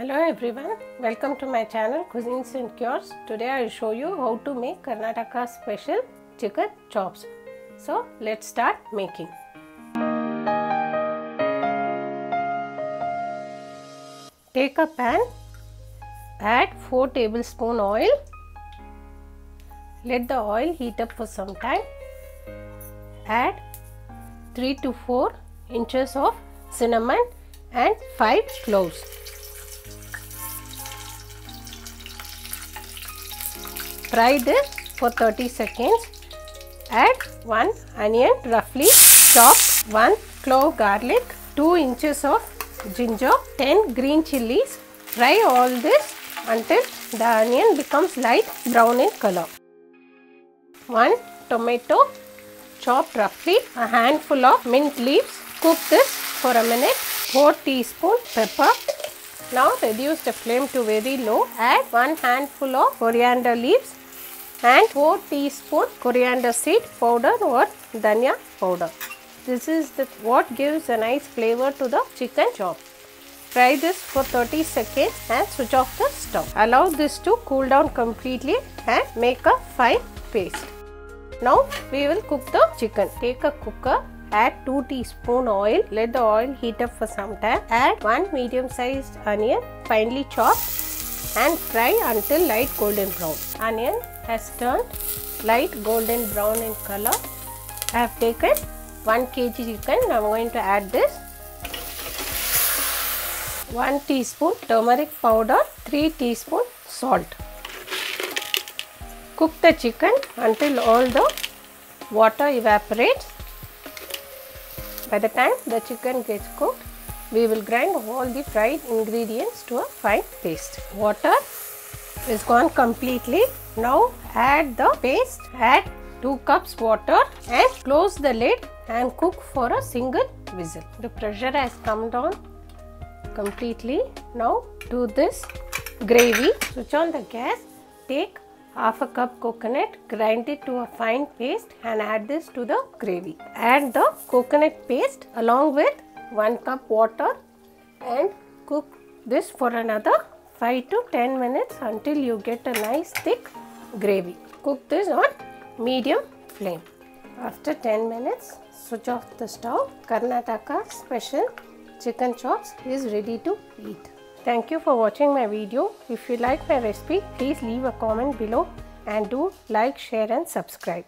Hello everyone, welcome to my channel Cuisines and Cures. Today I will show you how to make Karnataka special chicken chops. So let's start making. Take a pan, add 4 tablespoon oil. Let the oil heat up for some time. Add 3 to 4 inches of cinnamon and 5 cloves. Fry this for 30 seconds. Add 1 onion roughly chopped, 1 clove garlic, 2 inches of ginger, 10 green chilies. Fry all this until the onion becomes light brown in color. 1 tomato chopped roughly, a handful of mint leaves. Cook this for a minute. 4 teaspoon pepper. Now reduce the flame to very low. Add 1 handful of coriander leaves and 4 teaspoon coriander seed powder or dhania powder. This is what gives a nice flavor to the chicken chop. Fry this for 30 seconds and switch off the stove. Allow this to cool down completely and make a fine paste. Now we will cook the chicken. Take a cooker. Add 2 teaspoon oil. Let the oil heat up for some time. Add 1 medium sized onion finely chopped and fry until light golden brown. Onion has turned light golden brown in color. I have taken 1 kg chicken. Now I am going to add this. 1 teaspoon turmeric powder, 3 teaspoon salt. Cook the chicken until all the water evaporates. By the time the chicken gets cooked, we will grind all the fried ingredients to a fine paste. Water is gone completely. Now add the paste. Add 2 cups water and close the lid and cook for a single whistle. The pressure has come down completely. Now do this gravy. Switch on the gas. Take half a cup coconut, grind it to a fine paste and add this to the gravy. Add the coconut paste along with 1 cup water and cook this for another 5 to 10 minutes until you get a nice thick gravy. Cook this on medium flame. After 10 minutes, switch off the stove. Karnataka special chicken chops is ready to eat. Thank you for watching my video. If you like my recipe, please leave a comment below and do like, share and subscribe.